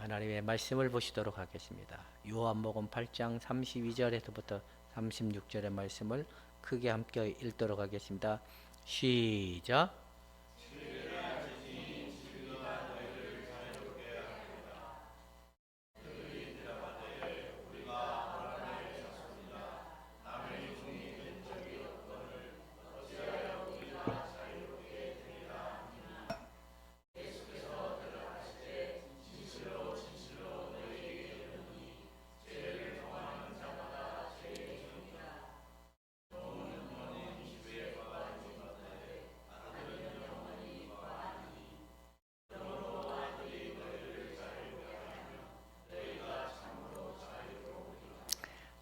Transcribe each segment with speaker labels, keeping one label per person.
Speaker 1: 하나님의 말씀을 보시도록 하겠습니다. 요한복음 8장 32절에서부터 36절의 말씀을 크게 함께 읽도록 하겠습니다. 시작.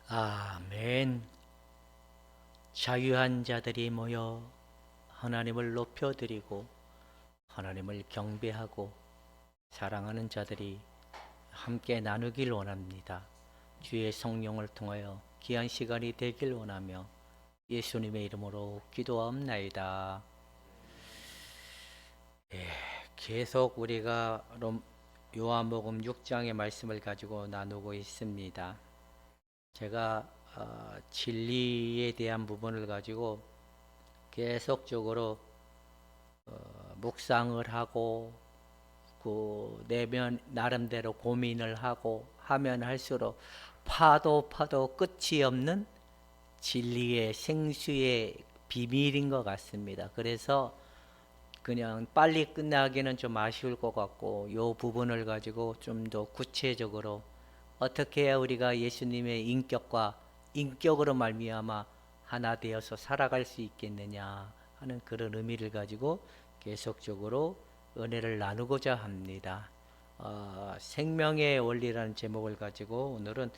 Speaker 1: 아멘. 자유한 자들이 모여 하나님을 높여드리고 하나님을 경배하고 사랑하는 자들이 함께 나누길 원합니다. 주의 성령을 통하여 귀한 시간이 되길 원하며 예수님의 이름으로 기도하옵나이다. 계속 우리가 요한복음 6장의 말씀을 가지고 나누고 있습니다. 제가 진리에 대한 부분을 가지고 계속적으로 묵상을 하고 내면 나름대로 고민을 하고 하면 할수록 파도 끝이 없는 진리의 생수의 비밀인 것 같습니다. 그래서 그냥 빨리 끝나기는 좀 아쉬울 것 같고 이 부분을 가지고 좀 더 구체적으로 어떻게 해야 우리가 예수님의 인격으로 말미암아 하나 되어서 살아갈 수 있겠느냐 하는 그런 의미를 가지고 계속적으로 은혜를 나누고자 합니다. 생명의 원리라는 제목을 가지고 오늘은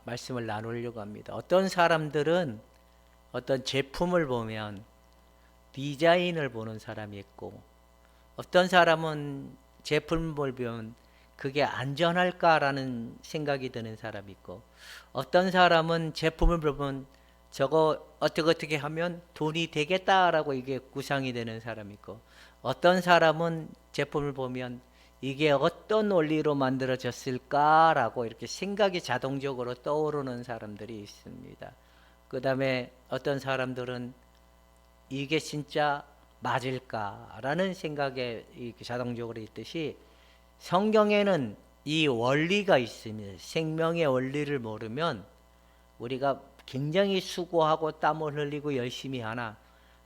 Speaker 1: 말씀을 나누려고 합니다. 어떤 사람들은 어떤 제품을 보면 디자인을 보는 사람이 있고, 어떤 사람은 제품을 보면 그게 안전할까라는 생각이 드는 사람이 있고, 어떤 사람은 제품을 보면 저거 어떻게 하면 돈이 되겠다라고 이게 구상이 되는 사람이 있고, 어떤 사람은 제품을 보면 이게 어떤 원리로 만들어졌을까라고 이렇게 생각이 자동적으로 떠오르는 사람들이 있습니다. 그 다음에 어떤 사람들은 이게 진짜 맞을까라는 생각에 자동적으로 있듯이 성경에는 이 원리가 있습니다. 생명의 원리를 모르면 우리가 굉장히 수고하고 땀을 흘리고 열심히 하나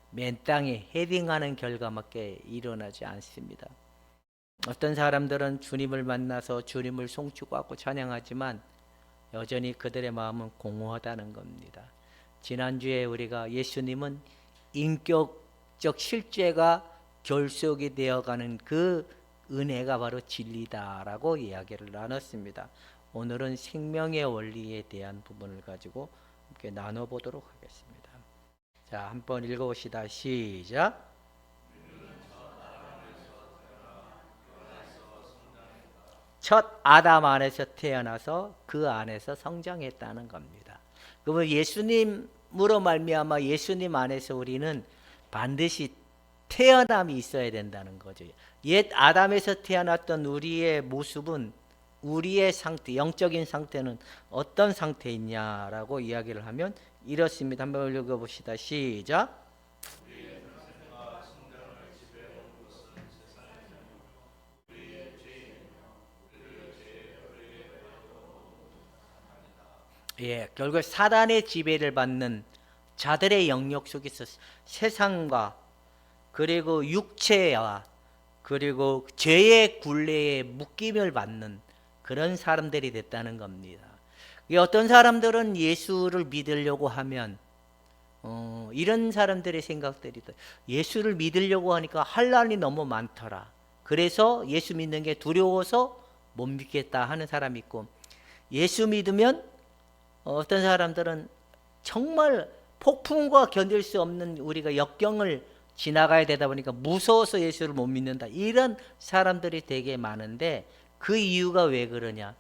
Speaker 1: 맨 땅에 헤딩하는 결과밖에 일어나지 않습니다. 어떤 사람들은 주님을 만나서 주님을 송축하고 찬양하지만 여전히 그들의 마음은 공허하다는 겁니다. 지난주에 우리가 예수님은 인격적 실제가 결속이 되어가는 그 은혜가 바로 진리다라고 이야기를 나눴습니다. 오늘은 생명의 원리에 대한 부분을 가지고 함께 나눠보도록 하겠습니다. 자, 한번 읽어봅시다. 시작. 첫 아담 안에서 태어나서 그 안에서 성장했다는 겁니다. 그러면 예수님으로 말미암아 예수님 안에서 우리는 반드시 태어남이 있어야 된다는 거죠. 옛 아담에서 태어났던 우리의 모습은, 우리의 상태, 영적인 상태는 어떤 상태이냐라고 이야기를 하면 이렇습니다. 한번 읽어봅시다. 시작. 결국 사단의 지배를 받는 자들의 영역 속에서 세상과 그리고 육체와 그리고 죄의 굴레에 묶임을 받는 그런 사람들이 됐다는 겁니다. 어떤 사람들은 예수를 믿으려고 하면 이런 사람들의 생각들이 예수를 믿으려고 하니까 환난이 너무 많더라. 그래서 예수 믿는 게 두려워서 못 믿겠다 하는 사람이 있고, 예수 믿으면 어떤 사람들은 정말 폭풍과 견딜 수 없는 우리가 역경을 지나가야 되다 보니까 무서워서 예수를 못 믿는다. 이런 사람들이 되게 많은데 그 이유가 왜 그러냐?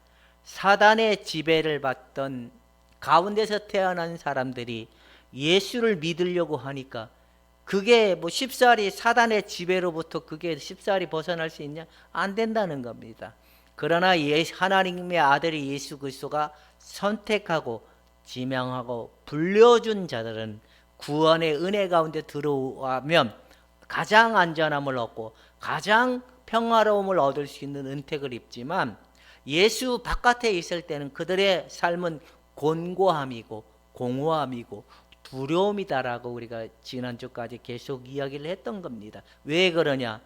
Speaker 1: 사단의 지배를 받던 가운데서 태어난 사람들이 예수를 믿으려고 하니까 그게 뭐 쉽사리 사단의 지배로부터 그게 쉽사리 벗어날 수 있냐? 안 된다는 겁니다. 그러나 하나님의 아들이 예수 그리스도가 선택하고 지명하고 불려준 자들은 구원의 은혜 가운데 들어오면 가장 안전함을 얻고 가장 평화로움을 얻을 수 있는 은택을 입지만, 예수 바깥에 있을 때는 그들의 삶은 곤고함이고 공허함이고 두려움이다라고 우리가 지난주까지 계속 이야기를 했던 겁니다. 왜 그러냐?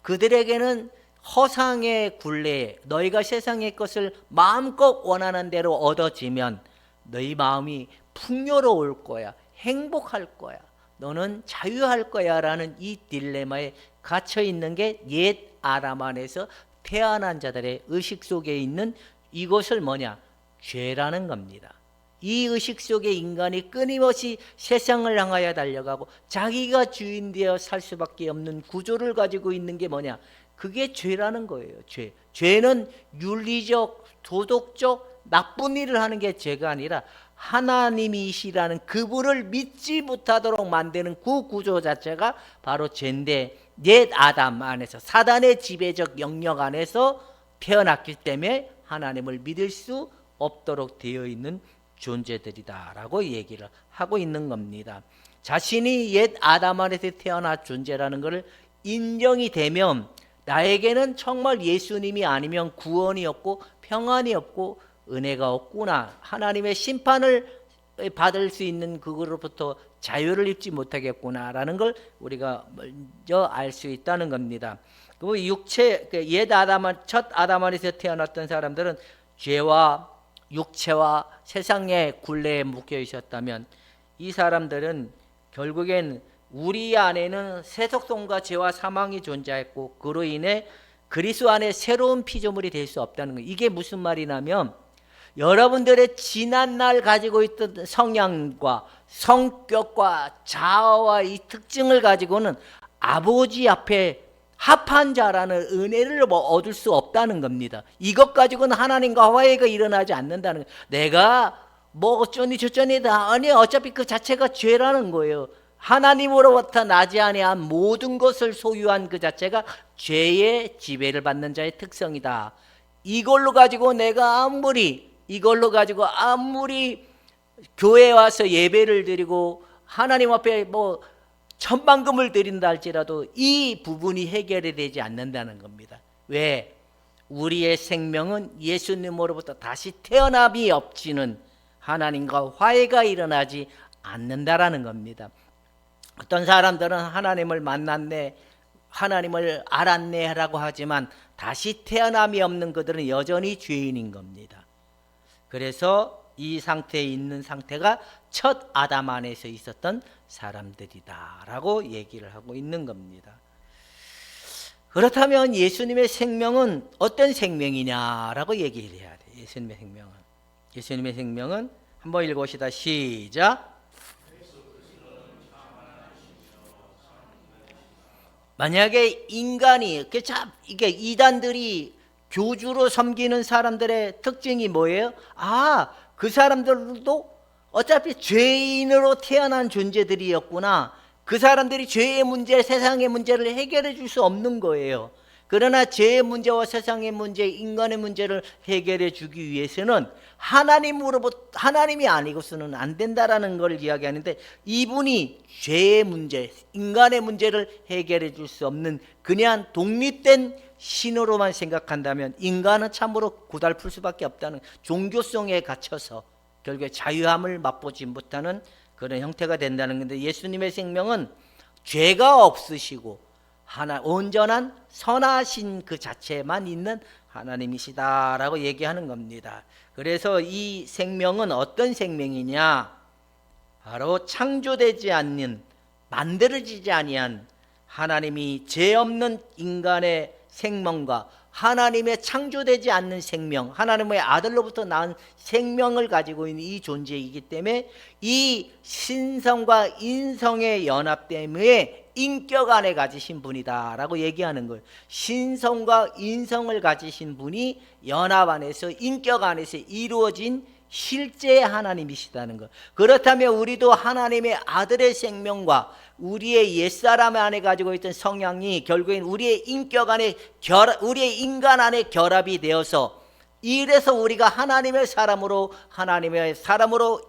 Speaker 1: 그들에게는 허상의 굴레, 너희가 세상의 것을 마음껏 원하는 대로 얻어지면 너희 마음이 풍요로울 거야, 행복할 거야, 너는 자유할 거야 라는 이 딜레마에 갇혀 있는 게 옛 아담 안에서 태어난 자들의 의식 속에 있는 이것을 뭐냐? 죄라는 겁니다. 이 의식 속에 인간이 끊임없이 세상을 향하여 달려가고 자기가 주인 되어 살 수밖에 없는 구조를 가지고 있는 게 뭐냐? 그게 죄라는 거예요. 죄는 윤리적, 도덕적 나쁜 일을 하는 게 죄가 아니라 하나님이시라는 그분을 믿지 못하도록 만드는 그 구조 자체가 바로 죄인데, 옛 아담 안에서 사단의 지배적 영역 안에서 태어났기 때문에 하나님을 믿을 수 없도록 되어 있는 존재들이다라고 얘기를 하고 있는 겁니다. 자신이 옛 아담 안에서 태어난 존재라는 것을 인정이 되면 나에게는 정말 예수님이 아니면 구원이 없고 평안이 없고 은혜가 없구나, 하나님의 심판을 받을 수 있는 그거로부터 자유를 입지 못하겠구나라는 걸 우리가 먼저 알 수 있다는 겁니다. 그 옛 아담, 첫 아담 안에서 태어났던 사람들은 죄와 육체와 세상의 굴레에 묶여 있었다면, 이 사람들은 결국엔 우리 안에는 세속성과 죄와 사망이 존재했고 그로 인해 그리스도 안에 새로운 피조물이 될 수 없다는 거예요. 이게 무슨 말이냐면, 여러분들의 지난날 가지고 있던 성향과 성격과 자아와 이 특징을 가지고는 아버지 앞에 합한 자라는 은혜를 얻을 수 없다는 겁니다. 이것 가지고는 하나님과 화해가 일어나지 않는다는 거예요. 내가 뭐 어쩌니 저쩌니다, 아니 어차피 그 자체가 죄라는 거예요. 하나님으로부터 나지 아니한 모든 것을 소유한 그 자체가 죄의 지배를 받는 자의 특성이다. 이걸로 가지고 내가 이걸로 가지고 아무리 교회에 와서 예배를 드리고 하나님 앞에 뭐 천만금을 드린다 할지라도 이 부분이 해결이 되지 않는다는 겁니다. 왜? 우리의 생명은 예수님으로부터 다시 태어남이 없이는 하나님과 화해가 일어나지 않는다라는 겁니다. 어떤 사람들은 하나님을 만났네, 하나님을 알았네 라고 하지만 다시 태어남이 없는 그들은 여전히 죄인인 겁니다. 그래서 이 상태에 있는 상태가 첫 아담 안에서 있었던 사람들이다 라고 얘기를 하고 있는 겁니다. 그렇다면 예수님의 생명은 어떤 생명이냐라고 얘기를 해야 돼요. 예수님의 생명은 한번 읽어봅시다. 시작. 만약에 인간이, 이게 이단들이 교주로 섬기는 사람들의 특징이 뭐예요? 그 사람들도 어차피 죄인으로 태어난 존재들이었구나. 그 사람들이 죄의 문제, 세상의 문제를 해결해 줄 수 없는 거예요. 그러나 죄의 문제와 세상의 문제, 인간의 문제를 해결해 주기 위해서는 하나님이 아니고서는 안 된다라는 걸 이야기하는데, 이분이 죄의 문제, 인간의 문제를 해결해 줄 수 없는 그냥 독립된 신으로만 생각한다면 인간은 참으로 고달플 수밖에 없다는, 종교성에 갇혀서 결국에 자유함을 맛보지 못하는 그런 형태가 된다는 건데, 예수님의 생명은 죄가 없으시고 온전한 선하신 그 자체만 있는 하나님이시다라고 얘기하는 겁니다. 그래서 이 생명은 어떤 생명이냐? 바로 창조되지 않는, 만들어지지 아니한 하나님이 죄 없는 인간의 생명과 하나님의 창조되지 않는 생명, 하나님의 아들로부터 나온 생명을 가지고 있는 이 존재이기 때문에 이 신성과 인성의 연합 때문에 인격 안에 가지신 분이다 라고 얘기하는 거예요. 신성과 인성을 가지신 분이 연합 안에서, 인격 안에서 이루어진 실제 하나님이시다는 것. 그렇다면 우리도 하나님의 아들의 생명과 우리의 옛사람 안에 가지고 있던 성향이 결국엔 우리의 인격 안에 우리의 인간 안에 결합이 되어서, 이래서 우리가 하나님의 사람으로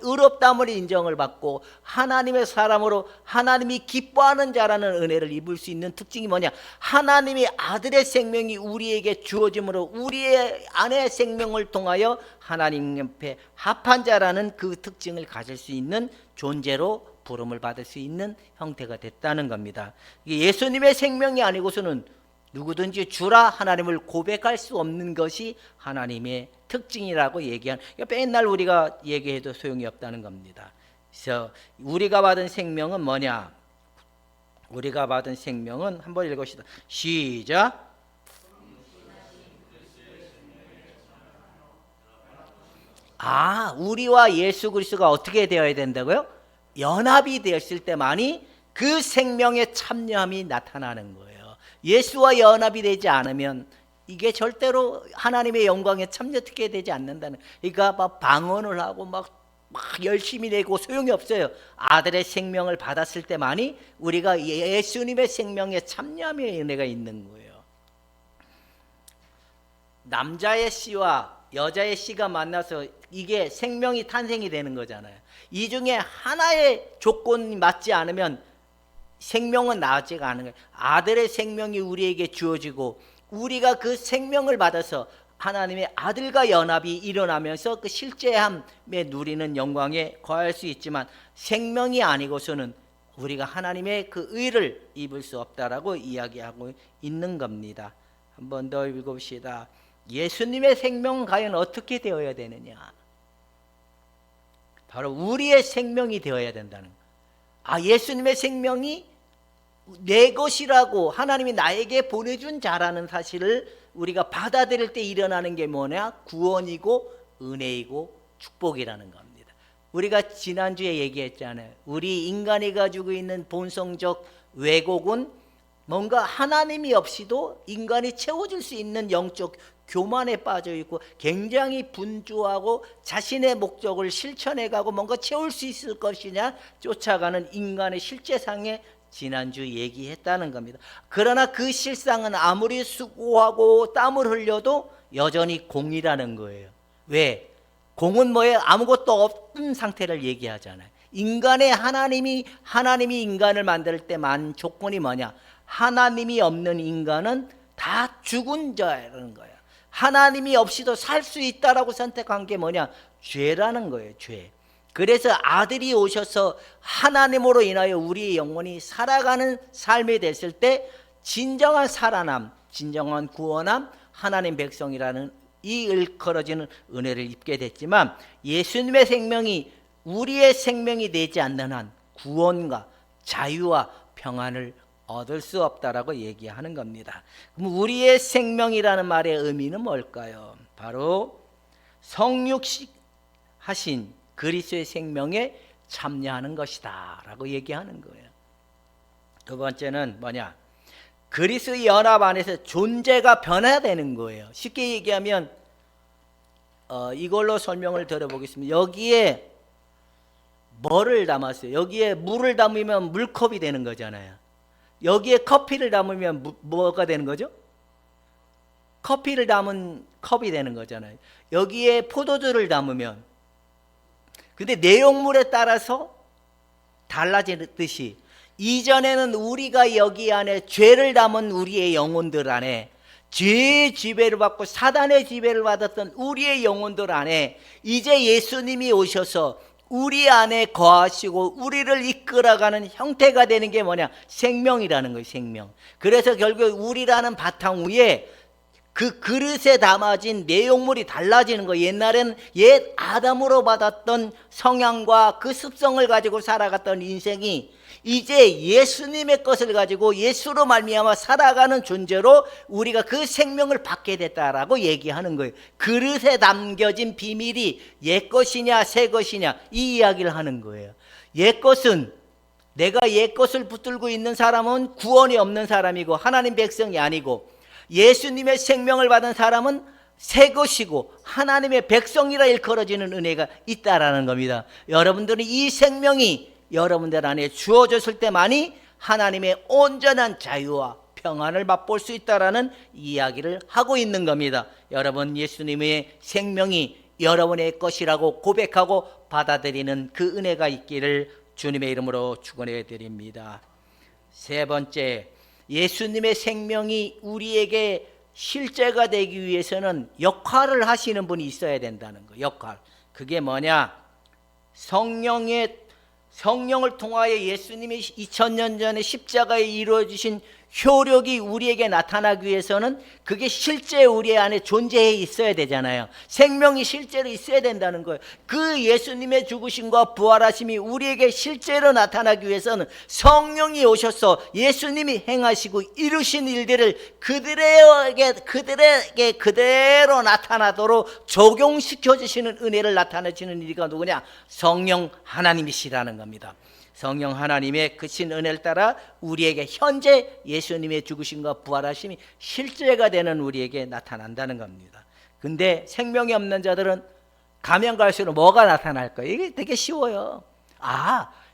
Speaker 1: 의롭다함을 인정을 받고 하나님의 사람으로 하나님이 기뻐하는 자라는 은혜를 입을 수 있는 특징이 뭐냐? 하나님의 아들의 생명이 우리에게 주어짐으로 우리의 안의 생명을 통하여 하나님 옆에 합한 자라는 그 특징을 가질 수 있는 존재로 부름을 받을 수 있는 형태가 됐다는 겁니다. 예수님의 생명이 아니고서는 누구든지 주라 하나님을 고백할 수 없는 것이 하나님의 특징이라고 얘기하는, 맨날 우리가 얘기해도 소용이 없다는 겁니다. 그래서 우리가 받은 생명은 뭐냐? 우리가 받은 생명은 한번 읽읍시다. 시작. 우리와 예수 그리스도가 어떻게 되어야 된다고요? 연합이 되었을 때만이 그 생명의 참여함이 나타나는 거예요. 예수와 연합이 되지 않으면 이게 절대로 하나님의 영광에 참여하게 되지 않는다는. 그러니까 막 방언을 하고 막 열심히 내고 소용이 없어요. 아들의 생명을 받았을 때만이 우리가 예수님의 생명에 참여함의 은혜가 있는 거예요. 남자의 씨와 여자의 씨가 만나서 이게 생명이 탄생이 되는 거잖아요. 이 중에 하나의 조건이 맞지 않으면 생명은 나지가 않은 거예요. 아들의 생명이 우리에게 주어지고 우리가 그 생명을 받아서 하나님의 아들과 연합이 일어나면서 그 실제함에 누리는 영광에 거할 수 있지만, 생명이 아니고서는 우리가 하나님의 그 의를 입을 수 없다라고 이야기하고 있는 겁니다. 한 번 더 읽어봅시다. 예수님의 생명은 과연 어떻게 되어야 되느냐? 바로 우리의 생명이 되어야 된다는 거예요. 예수님의 생명이 내 것이라고 하나님이 나에게 보내준 자라는 사실을 우리가 받아들일 때 일어나는 게 뭐냐? 구원이고 은혜이고 축복이라는 겁니다. 우리가 지난주에 얘기했잖아요. 우리 인간이 가지고 있는 본성적 왜곡은 뭔가 하나님이 없이도 인간이 채워줄 수 있는 영적 교만에 빠져 있고 굉장히 분주하고 자신의 목적을 실천해가고 뭔가 채울 수 있을 것이냐 쫓아가는 인간의 실제상의 지난주 얘기했다는 겁니다. 그러나 그 실상은 아무리 수고하고 땀을 흘려도 여전히 공이라는 거예요. 왜? 공은 뭐예요? 아무것도 없는 상태를 얘기하잖아요. 하나님이 인간을 만들 때만 조건이 뭐냐? 하나님이 없는 인간은 다 죽은 자라는 거예요. 하나님이 없이도 살 수 있다라고 선택한 게 뭐냐? 죄라는 거예요. 죄. 그래서 아들이 오셔서 하나님으로 인하여 우리의 영혼이 살아가는 삶이 됐을 때 진정한 살아남, 진정한 구원함, 하나님 백성이라는 이 일컬어지는 은혜를 입게 됐지만, 예수님의 생명이 우리의 생명이 되지 않는 한 구원과 자유와 평안을 얻을 수 없다라고 얘기하는 겁니다. 그럼 우리의 생명이라는 말의 의미는 뭘까요? 바로 성육하신 그리스도의 생명에 참여하는 것이다 라고 얘기하는 거예요. 두 번째는 뭐냐? 그리스도의 연합 안에서 존재가 변화되는 거예요. 쉽게 얘기하면 이걸로 설명을 드려보겠습니다. 여기에 뭐를 담았어요? 여기에 물을 담으면 물컵이 되는 거잖아요. 여기에 커피를 담으면 뭐가 되는 거죠? 커피를 담은 컵이 되는 거잖아요. 여기에 포도주를 담으면, 근데 내용물에 따라서 달라지듯이 이전에는 우리가 여기 안에 죄를 담은 우리의 영혼들 안에, 죄의 지배를 받고 사단의 지배를 받았던 우리의 영혼들 안에 이제 예수님이 오셔서 우리 안에 거하시고 우리를 이끌어가는 형태가 되는 게 뭐냐? 생명이라는 거예요. 생명. 그래서 결국 우리라는 바탕 위에 그 그릇에 담아진 내용물이 달라지는 거예요. 옛날엔 옛 아담으로 받았던 성향과 그 습성을 가지고 살아갔던 인생이 이제 예수님의 것을 가지고 예수로 말미암아 살아가는 존재로 우리가 그 생명을 받게 됐다라고 얘기하는 거예요. 그릇에 담겨진 비밀이 옛 것이냐 새 것이냐 이 이야기를 하는 거예요. 옛 것은, 내가 옛 것을 붙들고 있는 사람은 구원이 없는 사람이고 하나님 백성이 아니고, 예수님의 생명을 받은 사람은 새 것이고 하나님의 백성이라 일컬어지는 은혜가 있다라는 겁니다. 여러분들은 이 생명이 여러분들 안에 주어졌을 때만이 하나님의 온전한 자유와 평안을 맛볼 수 있다라는 이야기를 하고 있는 겁니다. 여러분, 예수님의 생명이 여러분의 것이라고 고백하고 받아들이는 그 은혜가 있기를 주님의 이름으로 축원해 드립니다. 세 번째, 예수님의 생명이 우리에게 실제가 되기 위해서는 역할을 하시는 분이 있어야 된다는 거. 역할. 그게 뭐냐? 성령을 통하여 예수님이 2000년 전에 십자가에 이루어지신 효력이 우리에게 나타나기 위해서는 그게 실제 우리 안에 존재해 있어야 되잖아요. 생명이 실제로 있어야 된다는 거예요. 그 예수님의 죽으심과 부활하심이 우리에게 실제로 나타나기 위해서는 성령이 오셔서 예수님이 행하시고 이루신 일들을 그들에게 그대로 나타나도록 적용시켜 주시는 은혜를 나타내시는 이가 누구냐? 성령 하나님이시라는 겁니다. 성령 하나님의 크신 은혜를 따라 우리에게 현재 예수님의 죽으심과 부활하심이 실제가 되는 우리에게 나타난다는 겁니다. 근데 생명이 없는 자들은 가면 갈수록 뭐가 나타날 거예요? 이게 되게 쉬워요.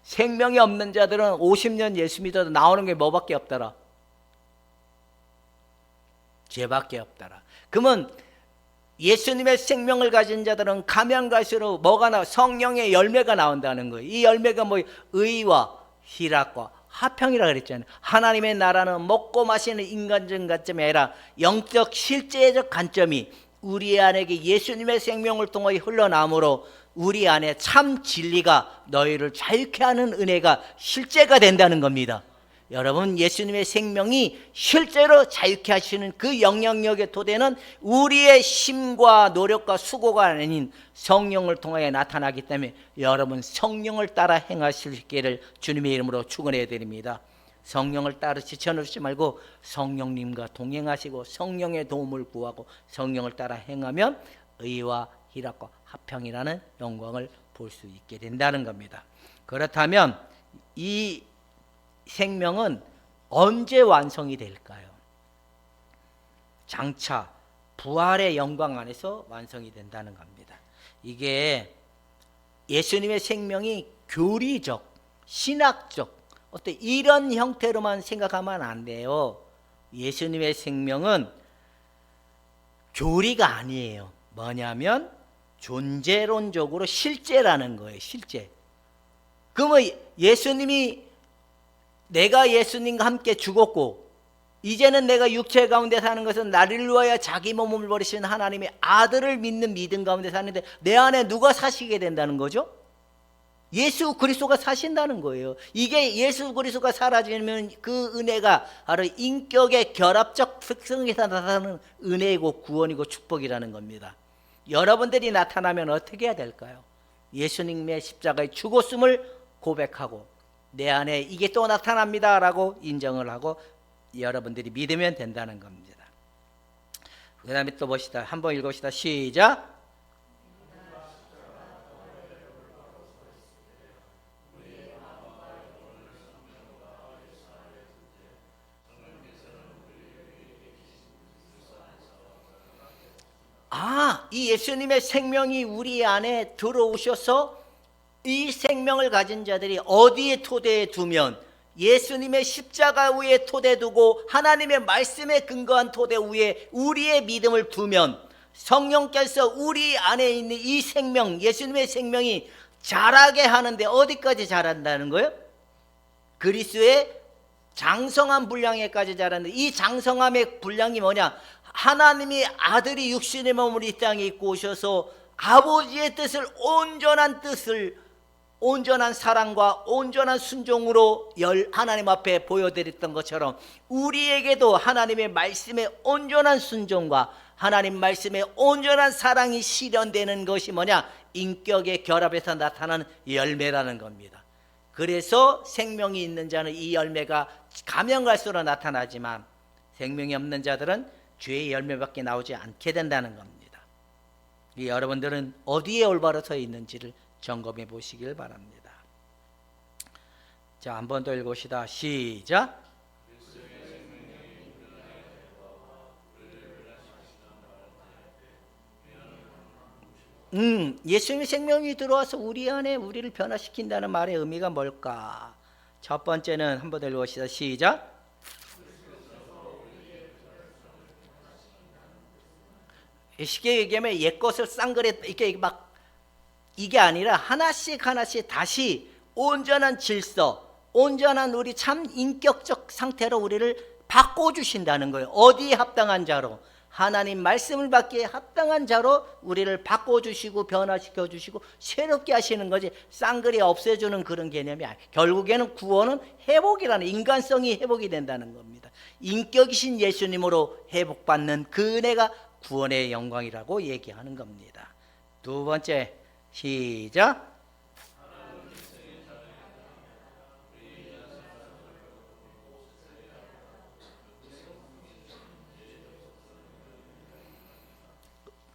Speaker 1: 생명이 없는 자들은 50년 예수 믿어도 나오는 게 뭐밖에 없더라? 죄밖에 없더라. 그러면 예수님의 생명을 가진 자들은 가면 갈수록 뭐가 나와? 성령의 열매가 나온다는 거예요. 이 열매가 뭐 의와 희락과 화평이라 그랬잖아요. 하나님의 나라는 먹고 마시는 인간적 관점이 아니라 영적 실제적 관점이 우리 안에게 예수님의 생명을 통해 흘러나오므로 우리 안에 참 진리가 너희를 자유케 하는 은혜가 실제가 된다는 겁니다. 여러분, 예수님의 생명이 실제로 자유케 하시는 그 영향력의 토대는 우리의 힘과 노력과 수고가 아닌 성령을 통하여 나타나기 때문에 여러분, 성령을 따라 행하실 수 있기를 주님의 이름으로 축원해 드립니다. 성령을 따라 지쳐놓지 말고 성령님과 동행하시고 성령의 도움을 구하고 성령을 따라 행하면 의와 희락과 화평이라는 영광을 볼 수 있게 된다는 겁니다. 그렇다면 이 생명은 언제 완성이 될까요? 장차 부활의 영광 안에서 완성이 된다는 겁니다. 이게 예수님의 생명이 교리적, 신학적 이런 형태로만 생각하면 안 돼요. 예수님의 생명은 교리가 아니에요. 뭐냐면 존재론적으로 실제라는 거예요. 실제. 그러면 예수님이 내가 예수님과 함께 죽었고 이제는 내가 육체 가운데 사는 것은 나를 위하여 자기 몸을 버리신 하나님의 아들을 믿는 믿음 가운데 사는데 내 안에 누가 사시게 된다는 거죠? 예수 그리스도가 사신다는 거예요. 이게 예수 그리스도가 사라지면 그 은혜가 바로 인격의 결합적 특성에서 나타나는 은혜이고 구원이고 축복이라는 겁니다. 여러분들이 나타나면 어떻게 해야 될까요? 예수님의 십자가의 죽었음을 고백하고 내 안에 이게 또 나타납니다 라고 인정을 하고 여러분들이 믿으면 된다는 겁니다. 그 다음에 또 봅시다. 한번 읽읍시다. 시작. 이 예수님의 생명이 우리 안에 들어오셔서 이 생명을 가진 자들이 어디에 토대에 두면 예수님의 십자가 위에 토대 두고 하나님의 말씀에 근거한 토대 위에 우리의 믿음을 두면 성령께서 우리 안에 있는 이 생명, 예수님의 생명이 자라게 하는데 어디까지 자란다는 거예요? 그리스도의 장성한 분량에까지 자라는데 이 장성함의 분량이 뭐냐? 하나님이 아들이 육신의 몸을 이 땅에 입고 오셔서 아버지의 뜻을 온전한 사랑과 온전한 순종으로 하나님 앞에 보여드렸던 것처럼 우리에게도 하나님의 말씀에 온전한 순종과 하나님 말씀에 온전한 사랑이 실현되는 것이 뭐냐? 인격의 결합에서 나타나는 열매라는 겁니다. 그래서 생명이 있는 자는 이 열매가 가면 갈수록 나타나지만 생명이 없는 자들은 죄의 열매밖에 나오지 않게 된다는 겁니다. 여러분들은 어디에 올바로 서 있는지를 점검해 보시길 바랍니다. 자, 한 번 더 읽읍시다. 시작. 예수님의 생명이 들어와서 우리 안에 우리를 변화시킨다는 말의 의미가 뭘까? 첫 번째는 한번 더 읽읍시다. 시작. 쉽게 얘기하면 옛것을 쌍그레 이렇게 막 이게 아니라 하나씩 하나씩 다시 온전한 질서, 온전한 우리 참 인격적 상태로 우리를 바꿔주신다는 거예요. 어디에 합당한 자로? 하나님 말씀을 받기에 합당한 자로 우리를 바꿔주시고 변화시켜 주시고 새롭게 하시는 거지, 쌍그리 없애주는 그런 개념이 아니에요. 결국에는 구원은 회복이라는, 인간성이 회복이 된다는 겁니다. 인격이신 예수님으로 회복받는 그 은혜가 구원의 영광이라고 얘기하는 겁니다. 두 번째, 시작.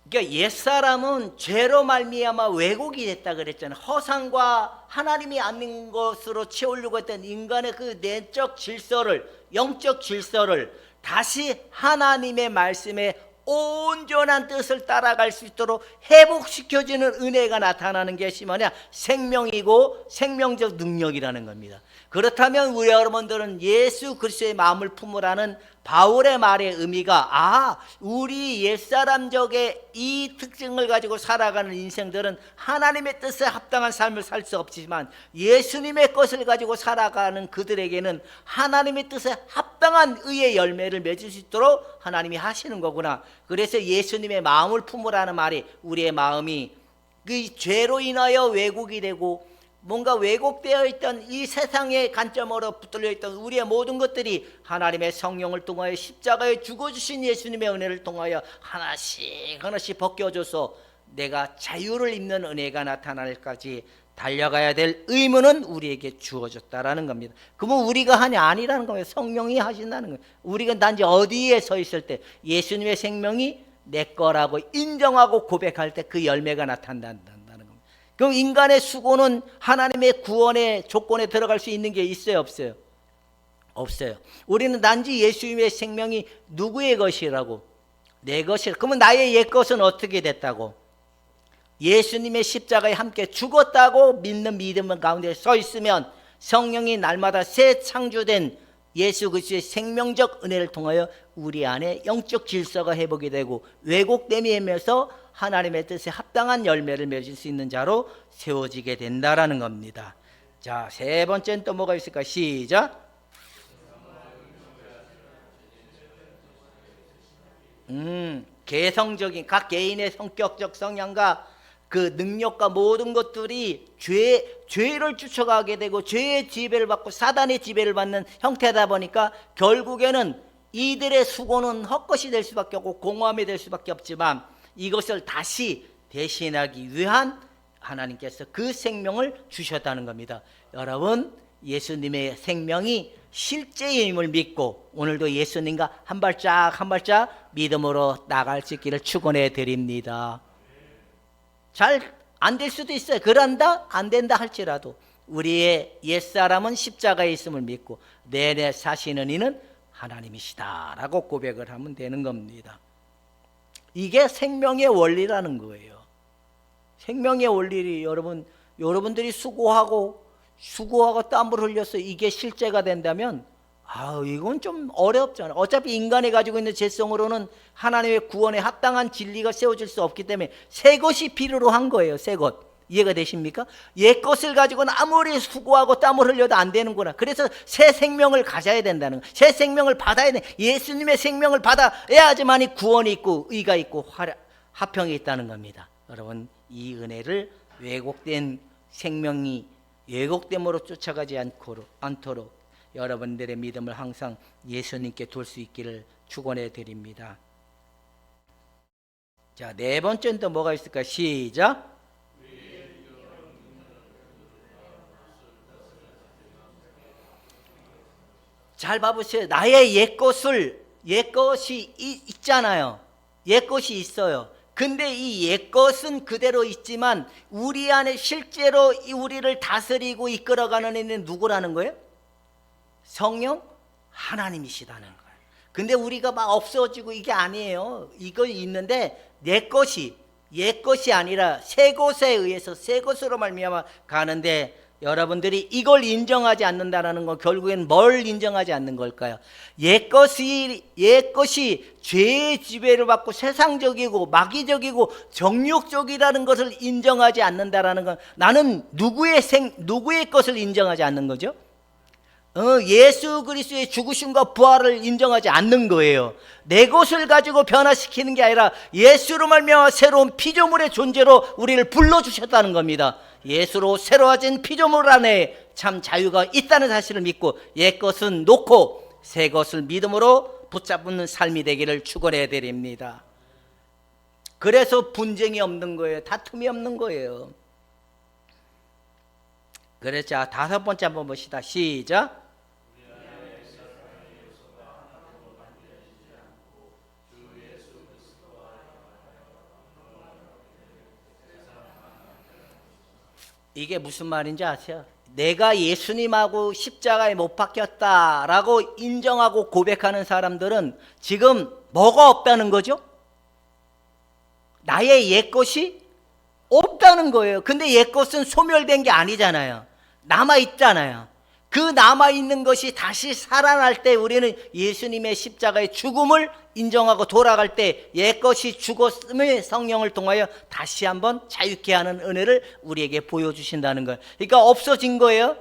Speaker 1: 그러니까 옛사람은 죄로 말미암아 왜곡이 됐다 그랬잖아요. 허상과 하나님이 아닌 것으로 채우려고 했던 인간의 그 내적 질서를, 영적 질서를 다시 하나님의 말씀에 온전한 뜻을 따라갈 수 있도록 회복시켜주는 은혜가 나타나는 것이 뭐냐? 생명이고 생명적 능력이라는 겁니다. 그렇다면 우리 여러분들은 예수 그리스도의 마음을 품으라는 바울의 말의 의미가, 우리 옛사람적의 이 특징을 가지고 살아가는 인생들은 하나님의 뜻에 합당한 삶을 살 수 없지만 예수님의 것을 가지고 살아가는 그들에게는 하나님의 뜻에 합당한 의의 열매를 맺을 수 있도록 하나님이 하시는 거구나. 그래서 예수님의 마음을 품으라는 말이, 우리의 마음이 그 죄로 인하여 왜곡이 되고 뭔가 왜곡되어 있던 이 세상의 관점으로 붙들려 있던 우리의 모든 것들이 하나님의 성령을 통하여 십자가에 죽어주신 예수님의 은혜를 통하여 하나씩 하나씩 벗겨져서 내가 자유를 입는 은혜가 나타날 때까지 달려가야 될 의무는 우리에게 주어졌다라는 겁니다. 그러면 우리가 하냐? 아니라는 겁니다. 성령이 하신다는 거예요. 우리가 단지 어디에 서 있을 때 예수님의 생명이 내 거라고 인정하고 고백할 때 그 열매가 나타난다. 그럼 인간의 수고는 하나님의 구원의 조건에 들어갈 수 있는 게 있어요, 없어요? 없어요. 우리는 단지 예수님의 생명이 누구의 것이라고? 내 것이라. 그러면 나의 옛 것은 어떻게 됐다고? 예수님의 십자가에 함께 죽었다고 믿는 믿음 가운데 서 있으면 성령이 날마다 새 창조된 예수 그리스도의 생명적 은혜를 통하여 우리 안에 영적 질서가 회복이 되고 왜곡됨이 하면서 하나님의 뜻에 합당한 열매를 맺을 수 있는 자로 세워지게 된다라는 겁니다. 자, 세 번째는 또 뭐가 있을까? 시작. 개성적인 각 개인의 성격적 성향과 그 능력과 모든 것들이 죄를 쫓아가게 되고 죄의 지배를 받고 사단의 지배를 받는 형태다 보니까 결국에는 이들의 수고는 헛것이 될 수밖에 없고 공허함이 될 수밖에 없지만 이것을 다시 대신하기 위한 하나님께서 그 생명을 주셨다는 겁니다. 여러분, 예수님의 생명이 실제임을 믿고 오늘도 예수님과 한 발짝 한 발짝 믿음으로 나갈 수 있기를 축원해 드립니다. 잘 안 될 수도 있어요. 그런다 안 된다 할지라도 우리의 옛사람은 십자가에 있음을 믿고 내내 사시는 이는 하나님이시다라고 고백을 하면 되는 겁니다. 이게 생명의 원리라는 거예요. 생명의 원리, 여러분들이 수고하고 땀을 흘려서 이게 실제가 된다면 이건 좀 어렵잖아요. 어차피 인간이 가지고 있는 죄성으로는 하나님의 구원에 합당한 진리가 세워질 수 없기 때문에 새 것이 필요로 한 거예요. 새 것. 이해가 되십니까? 옛 것을 가지고는 아무리 수고하고 땀을 흘려도 안 되는구나. 그래서 새 생명을 가져야 된다는 거예요. 새 생명을 받아야 돼. 예수님의 생명을 받아야지만이 구원이 있고 의가 있고 화평이 있다는 겁니다. 여러분, 이 은혜를 왜곡된 생명이 왜곡됨으로 쫓아가지 않도록 여러분들의 믿음을 항상 예수님께 둘 수 있기를 축원해 드립니다. 자, 네 번째는 또 뭐가 있을까? 시작. 잘 봐보세요. 나의 옛것이 있잖아요. 옛것이 있어요. 근데 이 옛것은 그대로 있지만 우리 안에 실제로 우리를 다스리고 이끌어가는 이는 누구라는 거예요? 성령 하나님이시다는 거예요. 근데 우리가 막 없어지고 이게 아니에요. 이거 있는데 내 것이 옛 것이 아니라 새 것에 의해서 새 것으로 말미암아 가는데, 여러분들이 이걸 인정하지 않는다라는 건 결국엔 뭘 인정하지 않는 걸까요? 옛 것이 죄의 지배를 받고 세상적이고 마귀적이고 정욕적이라는 것을 인정하지 않는다라는 건, 나는 누구의 것을 인정하지 않는 거죠? 예수 그리스도의 죽으심과 부활을 인정하지 않는 거예요. 내 것을 가지고 변화시키는 게 아니라 예수로 말미암아 새로운 피조물의 존재로 우리를 불러주셨다는 겁니다. 예수로 새로워진 피조물 안에 참 자유가 있다는 사실을 믿고 옛 것은 놓고 새 것을 믿음으로 붙잡는 삶이 되기를 축원해 드립니다. 그래서 분쟁이 없는 거예요. 다툼이 없는 거예요. 그래서 다섯 번째 한번 봅시다. 시작. 이게 무슨 말인지 아세요? 내가 예수님하고 십자가에 못 박혔다라고 인정하고 고백하는 사람들은 지금 뭐가 없다는 거죠? 나의 옛것이 없다는 거예요. 근데 옛것은 소멸된 게 아니잖아요. 남아있잖아요. 그 남아있는 것이 다시 살아날 때 우리는 예수님의 십자가의 죽음을 인정하고 돌아갈 때 옛것이 죽었음의 성령을 통하여 다시 한번 자유케 하는 은혜를 우리에게 보여주신다는 거예요. 그러니까 없어진 거예요.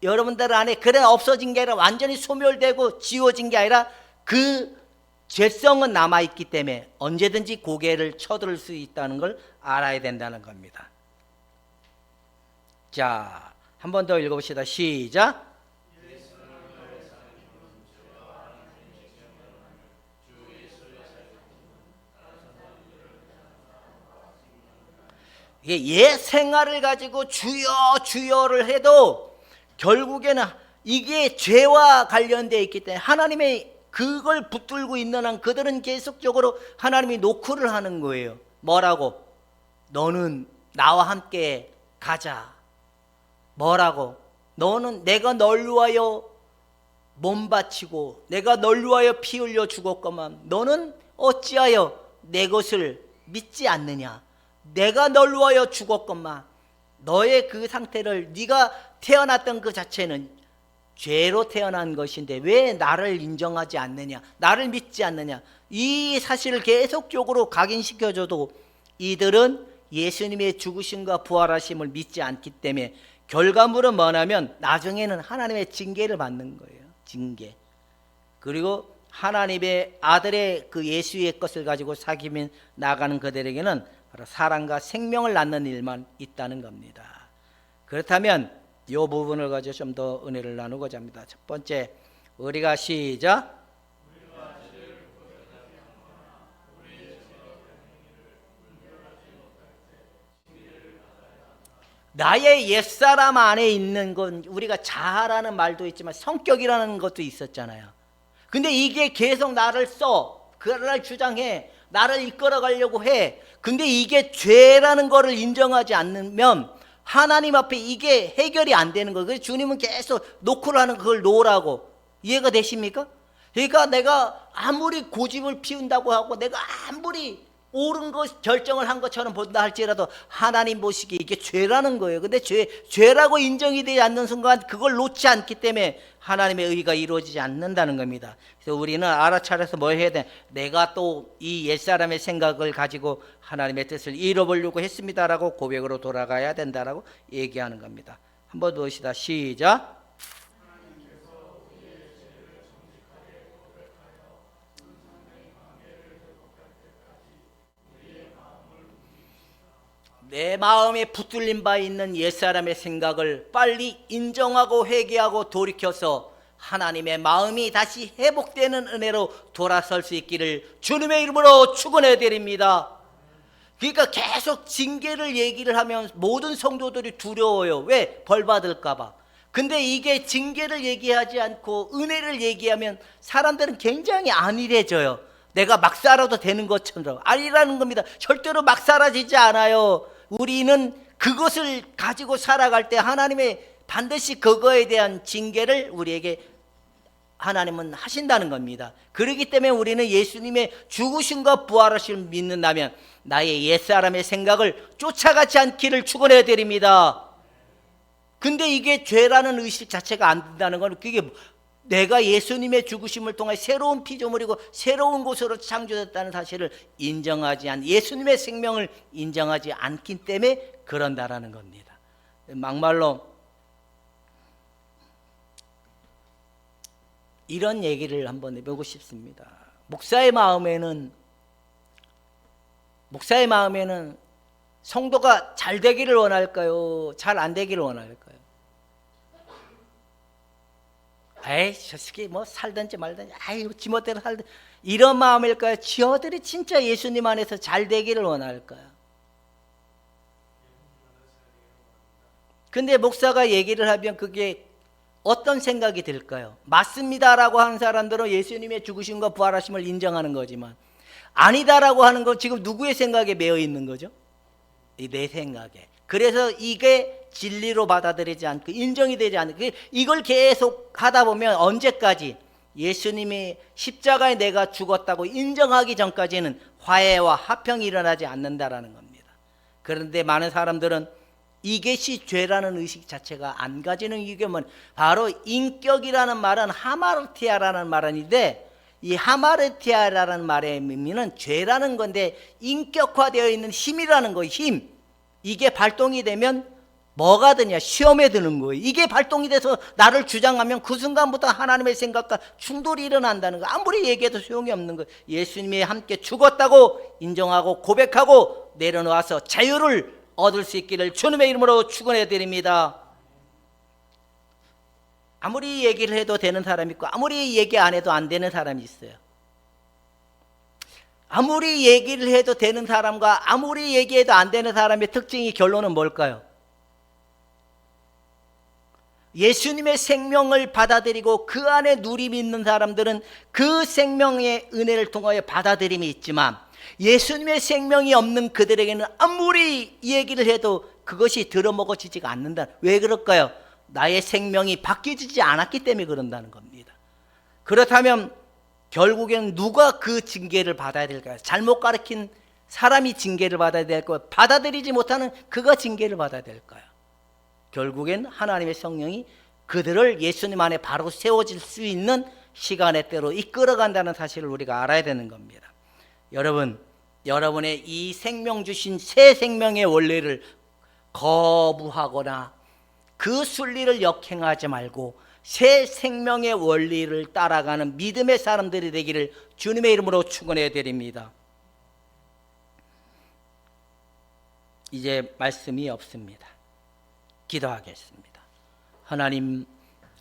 Speaker 1: 여러분들 안에 그래 없어진 게 아니라 완전히 소멸되고 지워진 게 아니라 그 죄성은 남아있기 때문에 언제든지 고개를 쳐들 수 있다는 걸 알아야 된다는 겁니다. 자, 한 번 더 읽어봅시다. 시작. 이게 옛 생활을 가지고 주여 주여를 해도 결국에는 이게 죄와 관련되어 있기 때문에 하나님의 그걸 붙들고 있는 한 그들은 계속적으로 하나님이 노크를 하는 거예요. 뭐라고? 너는 나와 함께 가자. 뭐라고? 너는 내가 널 위하여 몸 바치고 내가 널 위하여 피 흘려 죽었건만 너는 어찌하여 내 것을 믿지 않느냐? 내가 널 위하여 죽었건만 너의 그 상태를, 네가 태어났던 그 자체는 죄로 태어난 것인데 왜 나를 인정하지 않느냐, 나를 믿지 않느냐, 이 사실을 계속적으로 각인시켜줘도 이들은 예수님의 죽으심과 부활하심을 믿지 않기 때문에 결과물은 뭐냐면 나중에는 하나님의 징계를 받는 거예요. 징계. 그리고 하나님의 아들의 그 예수의 것을 가지고 사귀며 나가는 그들에게는 바로 사랑과 생명을 낳는 일만 있다는 겁니다. 그렇다면 이 부분을 가지고 좀 더 은혜를 나누고자 합니다. 첫 번째, 우리가 시작. 나의 옛사람 안에 있는 건 우리가 자아라는 말도 있지만 성격이라는 것도 있었잖아요. 근데 이게 계속 나를 그를 주장해, 나를 이끌어 가려고 해. 근데 이게 죄라는 거를 인정하지 않으면 하나님 앞에 이게 해결이 안 되는 거예요. 그래서 주님은 계속 노크를 하는 그걸 놓으라고. 이해가 되십니까? 그러니까 내가 아무리 고집을 피운다고 하고 내가 아무리 옳은 것 결정을 한 것처럼 본다 할지라도 하나님 보시기에 이게 죄라는 거예요. 근데 죄라고 인정이 되지 않는 순간 그걸 놓지 않기 때문에 하나님의 의가 이루어지지 않는다는 겁니다. 그래서 우리는 알아차려서 뭘 해야 돼? 내가 또 이 옛사람의 생각을 가지고 하나님의 뜻을 잃어버리려고 했습니다라고 고백으로 돌아가야 된다라고 얘기하는 겁니다. 한번 보시다. 시작. 내 마음에 붙들린 바 있는 옛사람의 생각을 빨리 인정하고 회개하고 돌이켜서 하나님의 마음이 다시 회복되는 은혜로 돌아설 수 있기를 주님의 이름으로 축원해 드립니다. 그러니까 계속 징계를 얘기를 하면 모든 성도들이 두려워요. 왜? 벌 받을까 봐. 근데 이게 징계를 얘기하지 않고 은혜를 얘기하면 사람들은 굉장히 안일해져요. 내가 막 살아도 되는 것처럼. 아니라는 겁니다. 절대로 막 사라지지 않아요. 우리는 그것을 가지고 살아갈 때 하나님의 반드시 그거에 대한 징계를 우리에게 하나님은 하신다는 겁니다. 그렇기 때문에 우리는 예수님의 죽으심과 부활하심을 믿는다면 나의 옛사람의 생각을 쫓아가지 않기를 축원해 드립니다. 근데 이게 죄라는 의식 자체가 안 된다는 건 그게 내가 예수님의 죽으심을 통해 새로운 피조물이고 새로운 곳으로 창조됐다는 사실을 인정하지 않, 예수님의 생명을 인정하지 않기 때문에 그런다라는 겁니다. 막말로 이런 얘기를 한번 해보고 싶습니다. 목사의 마음에는 성도가 잘 되기를 원할까요? 잘 안 되기를 원할까요? 에이, 저 새끼 뭐 살든지 말든지, 아이, 지멋대로 살든, 이런 마음일까요? 지어들이 진짜 예수님 안에서 잘 되기를 원할까요? 근데 목사가 얘기를 하면 그게 어떤 생각이 들까요? 맞습니다라고 하는 사람들은 예수님의 죽으심과 부활하심을 인정하는 거지만, 아니다라고 하는 건 지금 누구의 생각에 매여 있는 거죠? 내 생각에. 그래서 이게 진리로 받아들이지 않고 인정이 되지 않고, 이걸 계속 하다 보면 언제까지 예수님이 십자가에 내가 죽었다고 인정하기 전까지는 화해와 화평이 일어나지 않는다라는 겁니다. 그런데 많은 사람들은 이것이 죄라는 의식 자체가 안 가지는 이유가 바로 인격이라는 말은 하마르티아라는 말인데, 이 하마르티아라는 말의 의미는 죄라는 건데 인격화되어 있는 힘이라는 거예요. 힘. 이게 발동이 되면 뭐가 드냐? 시험에 드는 거예요. 이게 발동이 돼서 나를 주장하면 그 순간부터 하나님의 생각과 충돌이 일어난다는 거예요. 아무리 얘기해도 소용이 없는 거예요. 예수님이 함께 죽었다고 인정하고 고백하고 내려놓아서 자유를 얻을 수 있기를 주님의 이름으로 축원해 드립니다. 아무리 얘기를 해도 되는 사람이 있고 아무리 얘기 안 해도 안 되는 사람이 있어요. 아무리 얘기를 해도 되는 사람과 아무리 얘기해도 안 되는 사람의 특징이, 결론은 뭘까요? 예수님의 생명을 받아들이고 그 안에 누림이 있는 사람들은 그 생명의 은혜를 통하여 받아들임이 있지만, 예수님의 생명이 없는 그들에게는 아무리 얘기를 해도 그것이 들어먹어지지가 않는다. 왜 그럴까요? 나의 생명이 바뀌지 않았기 때문에 그런다는 겁니다. 그렇다면 결국에는 누가 그 징계를 받아야 될까요? 잘못 가르친 사람이 징계를 받아야 될까요? 받아들이지 못하는 그가 징계를 받아야 될까요? 결국엔 하나님의 성령이 그들을 예수님 안에 바로 세워질 수 있는 시간의 때로 이끌어간다는 사실을 우리가 알아야 되는 겁니다. 여러분, 여러분의 이 생명 주신 새 생명의 원리를 거부하거나 그 순리를 역행하지 말고 새 생명의 원리를 따라가는 믿음의 사람들이 되기를 주님의 이름으로 축원해 드립니다. 이제 말씀이 없습니다. 기도하겠습니다. 하나님,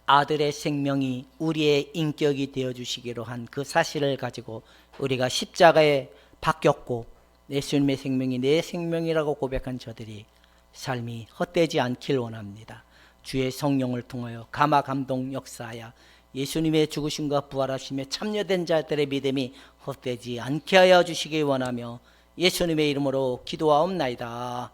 Speaker 1: 아들의 생명이 우리의 인격이 되어주시기로 한 그 사실을 가지고 우리가 십자가에 박혔고 예수님의 생명이 내 생명이라고 고백한 저들이 삶이 헛되지 않길 원합니다. 주의 성령을 통하여 감화 감동 역사하여 예수님의 죽으심과 부활하심에 참여된 자들의 믿음이 헛되지 않게 하여 주시기 원하며 예수님의 이름으로 기도하옵나이다.